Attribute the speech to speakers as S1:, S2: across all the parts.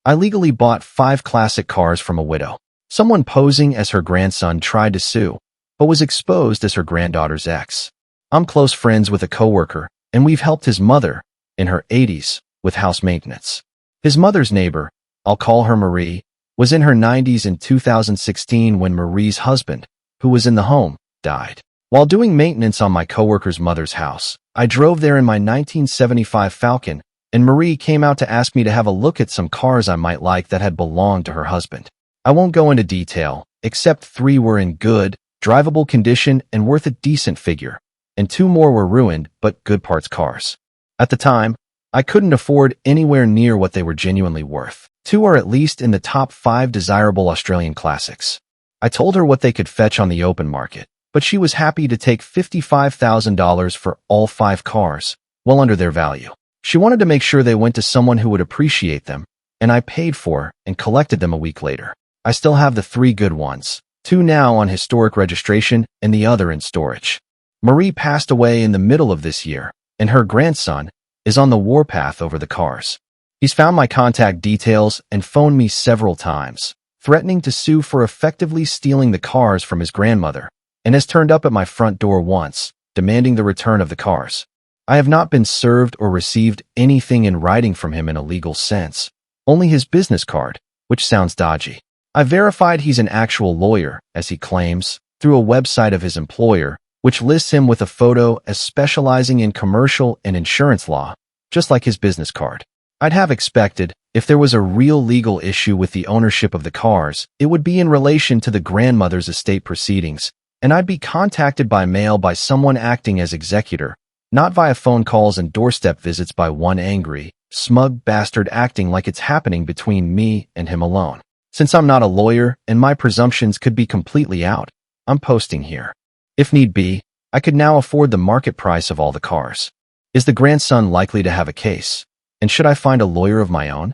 S1: I legally bought 5 classic cars from a widow. Someone posing as her grandson tried to sue, but was exposed as her granddaughter's ex. I'm close friends with a coworker, and we've helped his mother, in her 80s, with house maintenance. His mother's neighbor, I'll call her Marie, was in her 90s in 2016 when Marie's husband, who was in the home, died. While doing maintenance on my coworker's mother's house, I drove there in my 1975 Falcon, and Marie came out to ask me to have a look at some cars I might like that had belonged to her husband. I won't go into detail, except 3 were in good, drivable condition and worth a decent figure, and 2 more were ruined but good parts cars. At the time, I couldn't afford anywhere near what they were genuinely worth. 2 are at least in the top 5 desirable Australian classics. I told her what they could fetch on the open market, but she was happy to take $55,000 for all 5 cars, well under their value. She wanted to make sure they went to someone who would appreciate them, and I paid for and collected them a week later. I still have the 3 good ones, 2 now on historic registration and the other in storage. Marie passed away in the middle of this year, and her grandson is on the warpath over the cars. He's found my contact details and phoned me several times, threatening to sue for effectively stealing the cars from his grandmother, and has turned up at my front door once, demanding the return of the cars. I have not been served or received anything in writing from him in a legal sense, only his business card, which sounds dodgy. I verified he's an actual lawyer, as he claims, through a website of his employer, which lists him with a photo as specializing in commercial and insurance law, just like his business card. I'd have expected, if there was a real legal issue with the ownership of the cars, it would be in relation to the grandmother's estate proceedings, and I'd be contacted by mail by someone acting as executor, not via phone calls and doorstep visits by one angry, smug bastard acting like it's happening between me and him alone. Since I'm not a lawyer and my presumptions could be completely out, I'm posting here. If need be, I could now afford the market price of all the cars. Is the grandson likely to have a case? And should I find a lawyer of my own?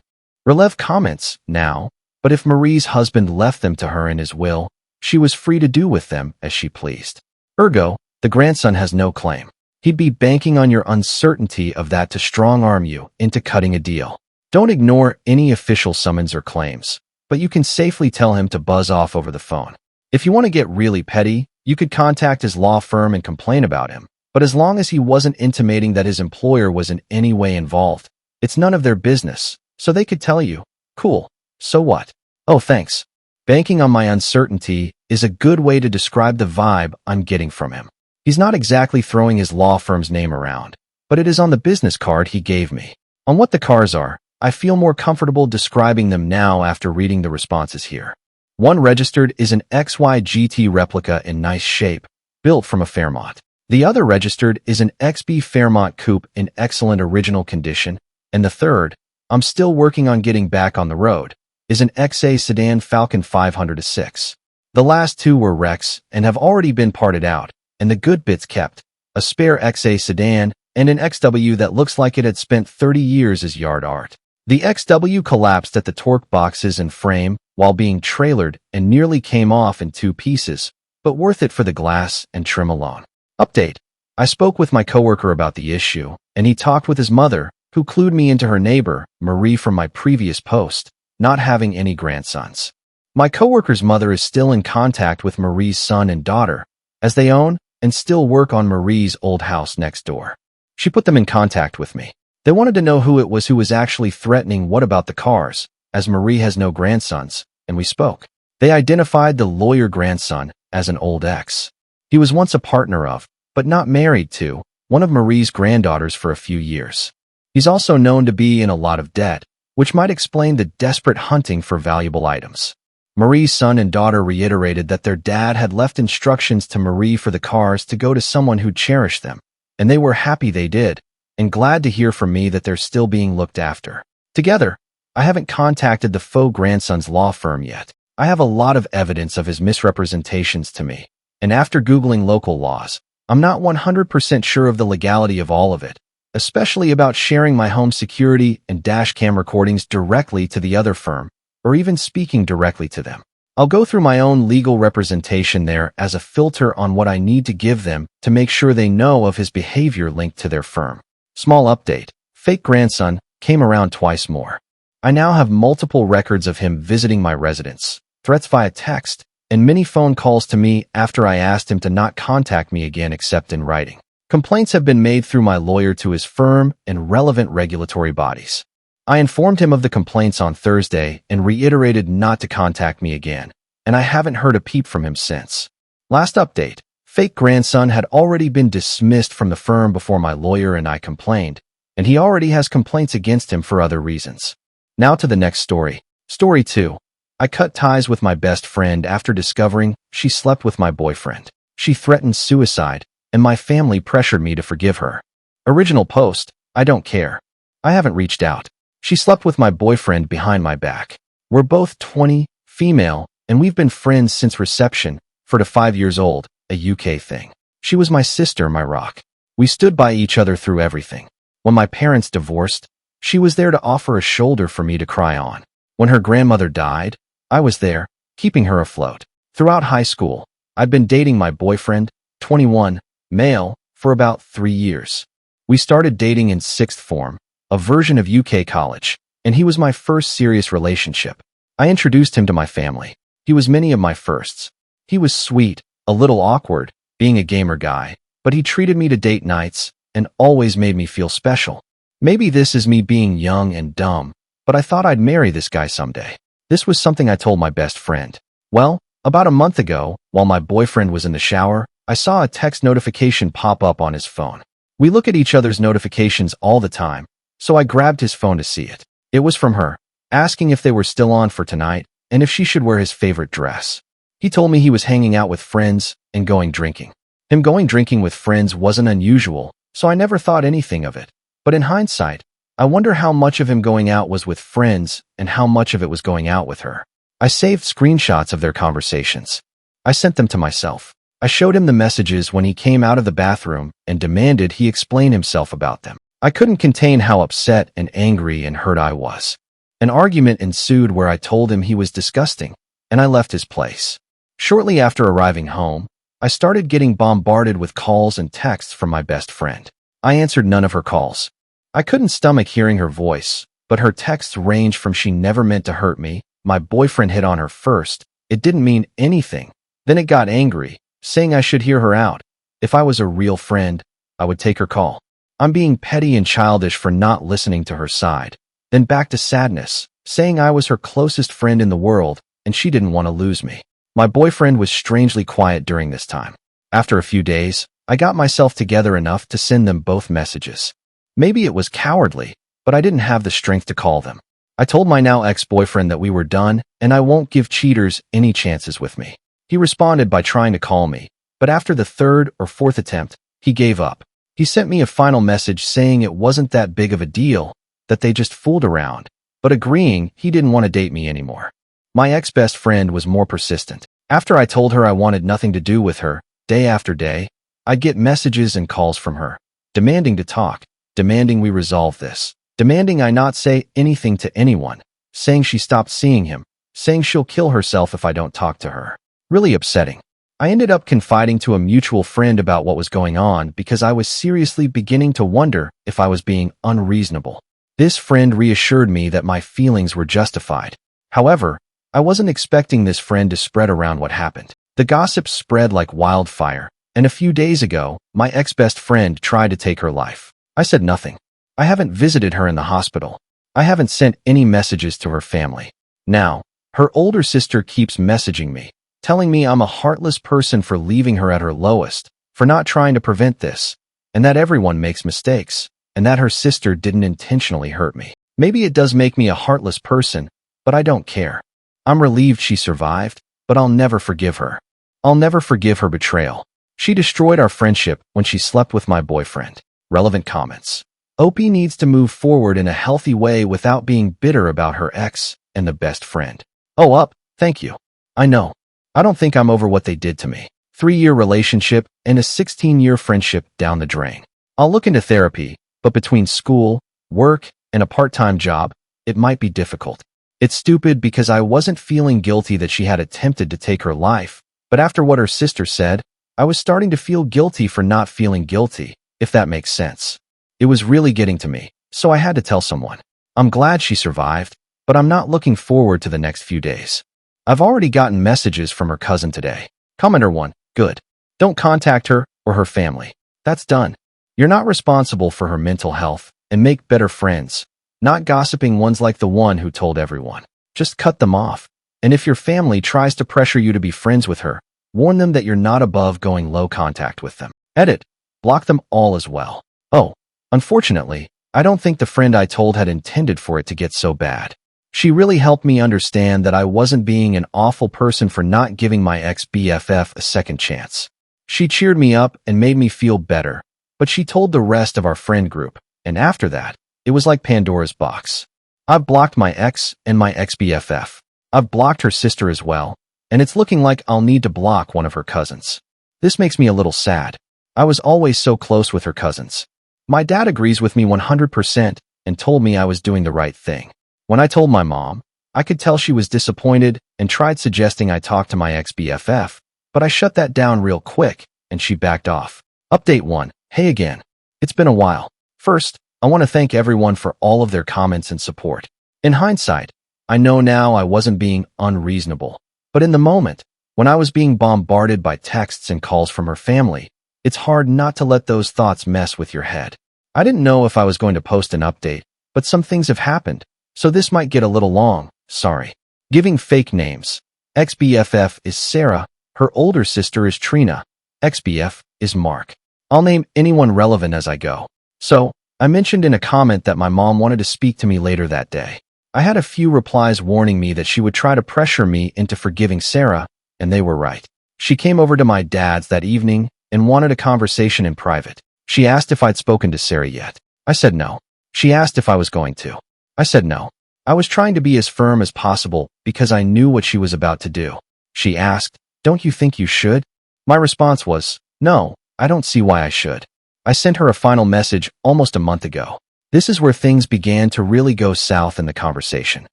S1: Relev comments, now, but if Marie's husband left them to her in his will, she was free to do with them as she pleased. Ergo, the grandson has no claim. He'd be banking on your uncertainty of that to strong-arm you into cutting a deal. Don't ignore any official summons or claims, but you can safely tell him to buzz off over the phone. If you want to get really petty, you could contact his law firm and complain about him, but as long as he wasn't intimating that his employer was in any way involved, it's none of their business, so they could tell you, cool, so what? Oh, thanks. Banking on my uncertainty is a good way to describe the vibe I'm getting from him. He's not exactly throwing his law firm's name around, but it is on the business card he gave me. On what the cars are, I feel more comfortable describing them now after reading the responses here. One registered is an XY GT replica in nice shape, built from a Fairmont. The other registered is an XB Fairmont Coupe in excellent original condition, and the third, I'm still working on getting back on the road, is an XA sedan Falcon 506. The last 2 were wrecks and have already been parted out, and the good bits kept, a spare XA sedan and an XW that looks like it had spent 30 years as yard art. The XW collapsed at the torque boxes and frame while being trailered and nearly came off in 2 pieces, but worth it for the glass and trim alone. Update. I spoke with my coworker about the issue, and he talked with his mother, who clued me into her neighbor, Marie, from my previous post, not having any grandsons. My coworker's mother is still in contact with Marie's son and daughter, as they own and still work on Marie's old house next door. She put them in contact with me. They wanted to know who it was who was actually threatening what about the cars, as Marie has no grandsons, and we spoke. They identified the lawyer grandson as an old ex. He was once a partner of, but not married to, one of Marie's granddaughters for a few years. He's also known to be in a lot of debt, which might explain the desperate hunting for valuable items. Marie's son and daughter reiterated that their dad had left instructions to Marie for the cars to go to someone who cherished them, and they were happy they did, and glad to hear from me that they're still being looked after. Together, I haven't contacted the faux grandson's law firm yet. I have a lot of evidence of his misrepresentations to me, and after Googling local laws, I'm not 100% sure of the legality of all of it, especially about sharing my home security and dash cam recordings directly to the other firm, or even speaking directly to them. I'll go through my own legal representation there as a filter on what I need to give them to make sure they know of his behavior linked to their firm. Small update. Fake grandson came around twice more. I now have multiple records of him visiting my residence, threats via text, and many phone calls to me after I asked him to not contact me again except in writing. Complaints have been made through my lawyer to his firm and relevant regulatory bodies. I informed him of the complaints on Thursday and reiterated not to contact me again, and I haven't heard a peep from him since. Last update. Fake grandson had already been dismissed from the firm before my lawyer and I complained, and he already has complaints against him for other reasons. Now to the next story. Story 2. I cut ties with my best friend after discovering she slept with my boyfriend. She threatened suicide, and my family pressured me to forgive her. Original post, I don't care. I haven't reached out. She slept with my boyfriend behind my back. We're both 20, female, and we've been friends since reception, 4 to 5 years old, a UK thing. She was my sister, my rock. We stood by each other through everything. When my parents divorced, she was there to offer a shoulder for me to cry on. When her grandmother died, I was there, keeping her afloat. Throughout high school, I'd been dating my boyfriend, 21, male, for about 3 years. We started dating in 6th form, a version of UK college, and he was my first serious relationship. I introduced him to my family. He was many of my firsts. He was sweet, a little awkward, being a gamer guy, but he treated me to date nights and always made me feel special. Maybe this is me being young and dumb, but I thought I'd marry this guy someday. This was something I told my best friend. Well, about a month ago, while my boyfriend was in the shower, I saw a text notification pop up on his phone. We look at each other's notifications all the time, so I grabbed his phone to see it. It was from her, asking if they were still on for tonight and if she should wear his favorite dress. He told me he was hanging out with friends and going drinking. Him going drinking with friends wasn't unusual, so I never thought anything of it. But in hindsight, I wonder how much of him going out was with friends and how much of it was going out with her. I saved screenshots of their conversations. I sent them to myself. I showed him the messages when he came out of the bathroom and demanded he explain himself about them. I couldn't contain how upset and angry and hurt I was. An argument ensued where I told him he was disgusting, and I left his place. Shortly after arriving home, I started getting bombarded with calls and texts from my best friend. I answered none of her calls. I couldn't stomach hearing her voice, but her texts ranged from she never meant to hurt me, my boyfriend hit on her first, it didn't mean anything. Then it got angry, saying I should hear her out. If I was a real friend, I would take her call. I'm being petty and childish for not listening to her side. Then back to sadness, saying I was her closest friend in the world and she didn't want to lose me. My boyfriend was strangely quiet during this time. After a few days, I got myself together enough to send them both messages. Maybe it was cowardly, but I didn't have the strength to call them. I told my now ex-boyfriend that we were done and I won't give cheaters any chances with me. He responded by trying to call me, but after the 3rd or 4th attempt, he gave up. He sent me a final message saying it wasn't that big of a deal, that they just fooled around, but agreeing he didn't want to date me anymore. My ex-best friend was more persistent. After I told her I wanted nothing to do with her, day after day, I'd get messages and calls from her, demanding to talk, demanding we resolve this, demanding I not say anything to anyone, saying she stopped seeing him, saying she'll kill herself if I don't talk to her. Really upsetting. I ended up confiding to a mutual friend about what was going on because I was seriously beginning to wonder if I was being unreasonable. This friend reassured me that my feelings were justified. However, I wasn't expecting this friend to spread around what happened. The gossip spread like wildfire, and a few days ago, my ex-best friend tried to take her life. I said nothing. I haven't visited her in the hospital. I haven't sent any messages to her family. Now, her older sister keeps messaging me, telling me I'm a heartless person for leaving her at her lowest, for not trying to prevent this, and that everyone makes mistakes, and that her sister didn't intentionally hurt me. Maybe it does make me a heartless person, but I don't care. I'm relieved she survived, but I'll never forgive her. I'll never forgive her betrayal. She destroyed our friendship when she slept with my boyfriend. Relevant comments. OP needs to move forward in a healthy way without being bitter about her ex and the best friend. Oh, up, thank you. I know. I don't think I'm over what they did to me. 3-year relationship and a 16-year friendship down the drain. I'll look into therapy, but between school, work, and a part-time job, it might be difficult. It's stupid because I wasn't feeling guilty that she had attempted to take her life, but after what her sister said, I was starting to feel guilty for not feeling guilty, if that makes sense. It was really getting to me, so I had to tell someone. I'm glad she survived, but I'm not looking forward to the next few days. I've already gotten messages from her cousin today. Commenter 1. Good. Don't contact her or her family. That's done. You're not responsible for her mental health, and make better friends. Not gossiping ones like the one who told everyone. Just cut them off. And if your family tries to pressure you to be friends with her, warn them that you're not above going low contact with them. Edit. Block them all as well. Oh, unfortunately, I don't think the friend I told had intended for it to get so bad. She really helped me understand that I wasn't being an awful person for not giving my ex-BFF a second chance. She cheered me up and made me feel better, but she told the rest of our friend group, and after that, it was like Pandora's box. I've blocked my ex and my ex-BFF. I've blocked her sister as well, and it's looking like I'll need to block one of her cousins. This makes me a little sad. I was always so close with her cousins. My dad agrees with me 100% and told me I was doing the right thing. When I told my mom, I could tell she was disappointed and tried suggesting I talk to my ex-BFF, but I shut that down real quick, and she backed off. Update 1. Hey again. It's been a while. First, I want to thank everyone for all of their comments and support. In hindsight, I know now I wasn't being unreasonable, but in the moment, when I was being bombarded by texts and calls from her family, it's hard not to let those thoughts mess with your head. I didn't know if I was going to post an update, but some things have happened, so this might get a little long, sorry. Giving fake names. Ex-BFF is Sarah, her older sister is Trina, ex-BF is Mark. I'll name anyone relevant as I go. So, I mentioned in a comment that my mom wanted to speak to me later that day. I had a few replies warning me that she would try to pressure me into forgiving Sarah, and they were right. She came over to my dad's that evening and wanted a conversation in private. She asked if I'd spoken to Sarah yet. I said no. She asked if I was going to. I said no. I was trying to be as firm as possible because I knew what she was about to do. She asked, "Don't you think you should?" My response was, "No, I don't see why I should." I sent her a final message almost a month ago. This is where things began to really go south in the conversation.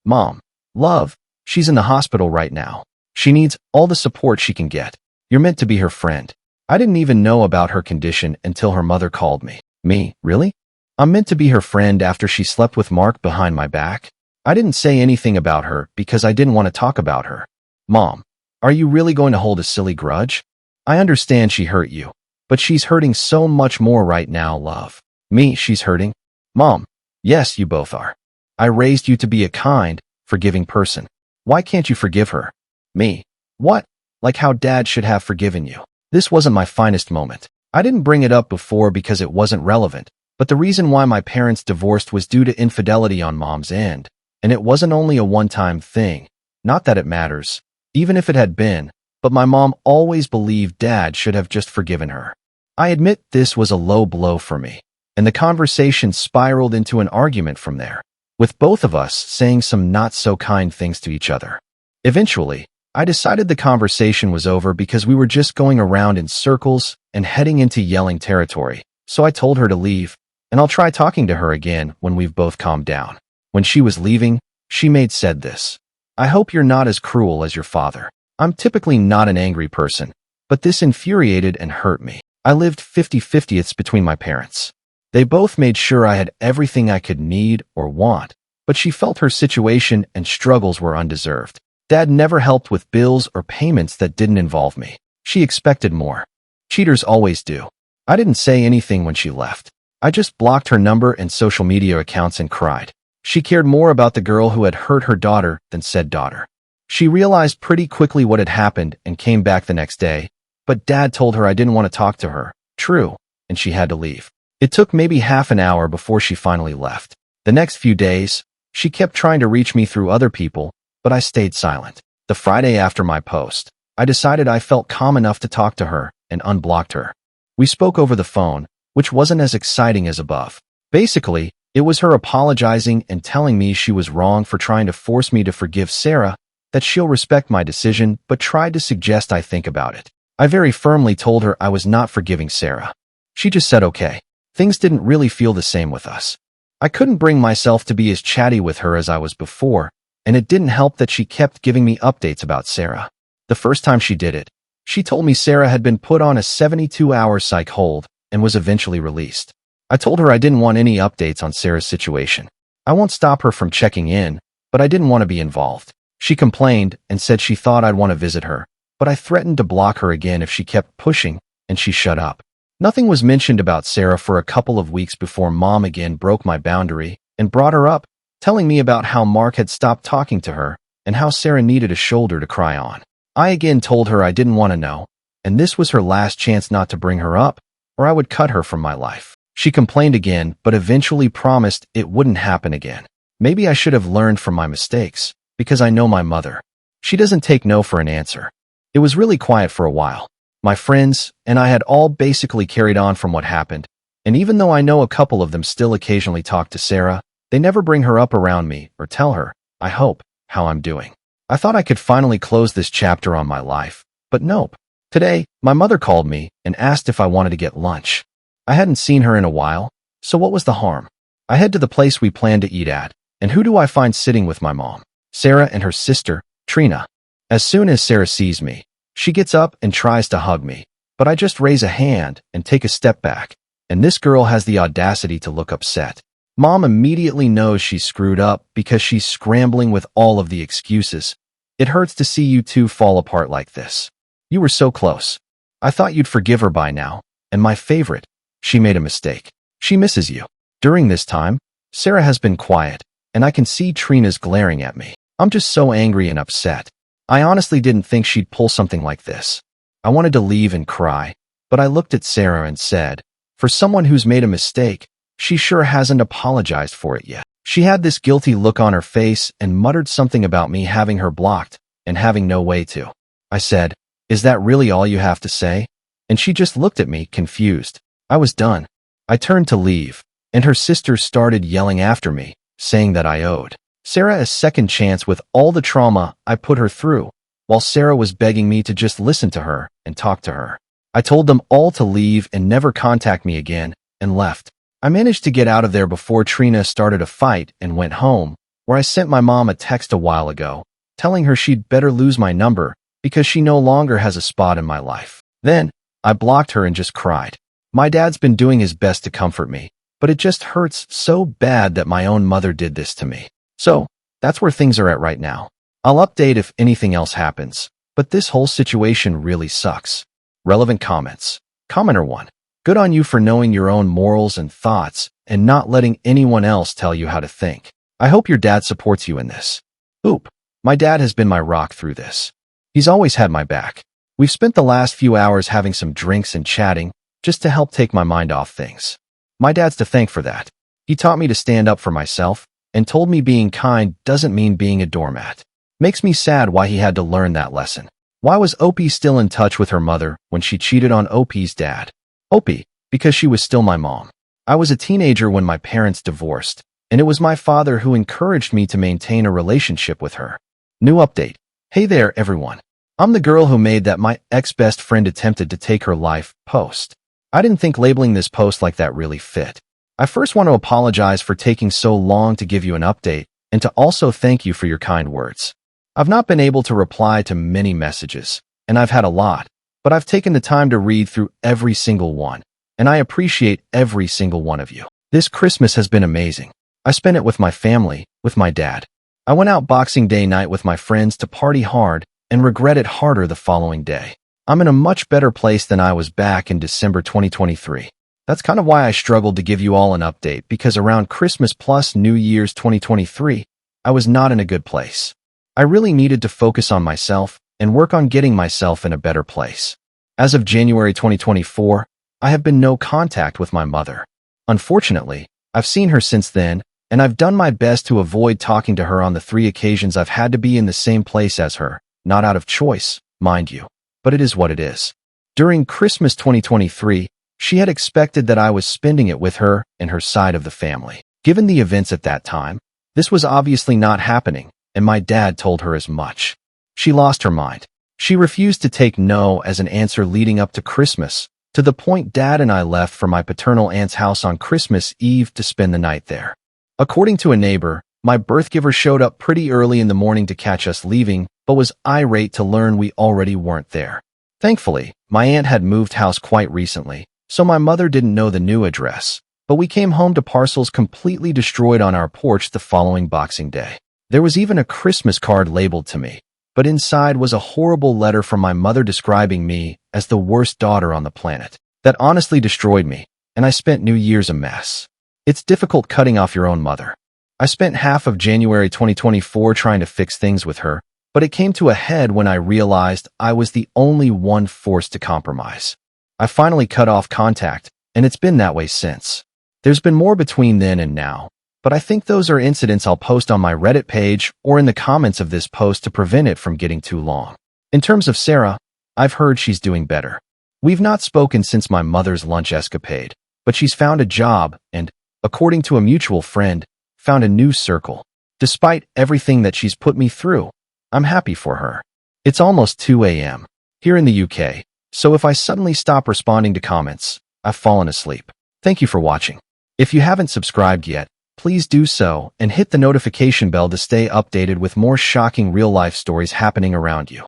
S1: "Mom, love, she's in the hospital right now. She needs all the support she can get. You're meant to be her friend." I didn't even know about her condition until her mother called me. Me, really? I'm meant to be her friend after she slept with Mark behind my back? I didn't say anything about her because I didn't want to talk about her. "Mom, are you really going to hold a silly grudge? I understand she hurt you, but she's hurting so much more right now, love." Me, she's hurting? Mom, yes, you both are. I raised you to be a kind, forgiving person. Why can't you forgive her? Me, what? Like how Dad should have forgiven you. This wasn't my finest moment. I didn't bring it up before because it wasn't relevant, but the reason why my parents divorced was due to infidelity on Mom's end, and it wasn't only a one-time thing. Not that it matters, even if it had been, but my mom always believed Dad should have just forgiven her. I admit this was a low blow for me, and the conversation spiraled into an argument from there, with both of us saying some not-so-kind things to each other. Eventually, I decided the conversation was over because we were just going around in circles and heading into yelling territory, so I told her to leave, and I'll try talking to her again when we've both calmed down. When she was leaving, she said this: "I hope you're not as cruel as your father." I'm typically not an angry person, but this infuriated and hurt me. I lived 50-50ths between my parents. They both made sure I had everything I could need or want, but she felt her situation and struggles were undeserved. Dad never helped with bills or payments that didn't involve me. She expected more. Cheaters always do. I didn't say anything when she left. I just blocked her number and social media accounts and cried. She cared more about the girl who had hurt her daughter than said daughter. She realized pretty quickly what had happened and came back the next day, but Dad told her I didn't want to talk to her. True, and she had to leave. It took maybe half an hour before she finally left. The next few days, she kept trying to reach me through other people, but I stayed silent. The Friday after my post, I decided I felt calm enough to talk to her and unblocked her. We spoke over the phone, which wasn't as exciting as above. Basically, it was her apologizing and telling me she was wrong for trying to force me to forgive Sarah, that she'll respect my decision, but tried to suggest I think about it. I very firmly told her I was not forgiving Sarah. She just said okay. Things didn't really feel the same with us. I couldn't bring myself to be as chatty with her as I was before, and it didn't help that she kept giving me updates about Sarah. The first time she did it, she told me Sarah had been put on a 72-hour psych hold and was eventually released. I told her I didn't want any updates on Sarah's situation. I won't stop her from checking in, but I didn't want to be involved. She complained and said she thought I'd want to visit her, but I threatened to block her again if she kept pushing, and she shut up. Nothing was mentioned about Sarah for a couple of weeks before Mom again broke my boundary and brought her up, telling me about how Mark had stopped talking to her and how Sarah needed a shoulder to cry on. I again told her I didn't want to know, and this was her last chance not to bring her up, or I would cut her from my life. She complained again, but eventually promised it wouldn't happen again. Maybe I should have learned from my mistakes, because I know my mother. She doesn't take no for an answer. It was really quiet for a while. My friends and I had all basically carried on from what happened, and even though I know a couple of them still occasionally talk to Sarah, they never bring her up around me or tell her, I hope, how I'm doing. I thought I could finally close this chapter on my life, but nope. Today, my mother called me and asked if I wanted to get lunch. I hadn't seen her in a while, so what was the harm? I head to the place we planned to eat at, and who do I find sitting with my mom? Sarah and her sister, Trina. As soon as Sarah sees me, she gets up and tries to hug me, but I just raise a hand and take a step back, and this girl has the audacity to look upset. Mom immediately knows she's screwed up because she's scrambling with all of the excuses. It hurts to see you two fall apart like this. You were so close. I thought you'd forgive her by now, and my favorite, she made a mistake. She misses you. During this time, Sarah has been quiet, and I can see Trina's glaring at me. I'm just so angry and upset. I honestly didn't think she'd pull something like this. I wanted to leave and cry, but I looked at Sarah and said, for someone who's made a mistake, she sure hasn't apologized for it yet. She had this guilty look on her face and muttered something about me having her blocked and having no way to. I said, is that really all you have to say? And she just looked at me, confused. I was done. I turned to leave, and her sister started yelling after me, saying that I owed Sarah a second chance with all the trauma I put her through, while Sarah was begging me to just listen to her and talk to her. I told them all to leave and never contact me again, and left. I managed to get out of there before Trina started a fight and went home, where I sent my mom a text a while ago, telling her she'd better lose my number because she no longer has a spot in my life. Then, I blocked her and just cried. My dad's been doing his best to comfort me, but it just hurts so bad that my own mother did this to me. So, that's where things are at right now. I'll update if anything else happens, but this whole situation really sucks. Relevant comments. Commenter 1. Good on you for knowing your own morals and thoughts and not letting anyone else tell you how to think. I hope your dad supports you in this. Oop. My dad has been my rock through this. He's always had my back. We've spent the last few hours having some drinks and chatting just to help take my mind off things. My dad's to thank for that. He taught me to stand up for myself and told me being kind doesn't mean being a doormat. Makes me sad why he had to learn that lesson. Why was Opie still in touch with her mother when she cheated on Opie's dad? Opie, because she was still my mom. I was a teenager when my parents divorced, and it was my father who encouraged me to maintain a relationship with her. New update. Hey there, everyone. I'm the girl who made that my ex-best friend attempted to take her life post. I didn't think labeling this post like that really fit. I first want to apologize for taking so long to give you an update and to also thank you for your kind words. I've not been able to reply to many messages, and I've had a lot, but I've taken the time to read through every single one, and I appreciate every single one of you. This Christmas has been amazing. I spent it with my family, with my dad. I went out Boxing Day night with my friends to party hard and regret it harder the following day. I'm in a much better place than I was back in December 2023. That's kind of why I struggled to give you all an update, because around Christmas plus New Year's 2023, I was not in a good place. I really needed to focus on myself and work on getting myself in a better place. As of January 2024, I have been no contact with my mother. Unfortunately, I've seen her since then, and I've done my best to avoid talking to her on the 3 occasions I've had to be in the same place as her, not out of choice, mind you, but it is what it is. During Christmas 2023, she had expected that I was spending it with her and her side of the family. Given the events at that time, this was obviously not happening, and my dad told her as much. She lost her mind. She refused to take no as an answer leading up to Christmas, to the point Dad and I left for my paternal aunt's house on Christmas Eve to spend the night there. According to a neighbor, my birthgiver showed up pretty early in the morning to catch us leaving, but was irate to learn we already weren't there. Thankfully, my aunt had moved house quite recently, so my mother didn't know the new address, but we came home to parcels completely destroyed on our porch the following Boxing Day. There was even a Christmas card labeled to me, but inside was a horrible letter from my mother describing me as the worst daughter on the planet. That honestly destroyed me, and I spent New Year's a mess. It's difficult cutting off your own mother. I spent half of January 2024 trying to fix things with her, but it came to a head when I realized I was the only one forced to compromise. I finally cut off contact, and it's been that way since. There's been more between then and now, but I think those are incidents I'll post on my Reddit page or in the comments of this post to prevent it from getting too long. In terms of Sarah, I've heard she's doing better. We've not spoken since my mother's lunch escapade, but she's found a job and, according to a mutual friend, found a new circle. Despite everything that she's put me through, I'm happy for her. It's almost 2 a.m. here in the UK, so if I suddenly stop responding to comments, I've fallen asleep. Thank you for watching. If you haven't subscribed yet, please do so and hit the notification bell to stay updated with more shocking real-life stories happening around you.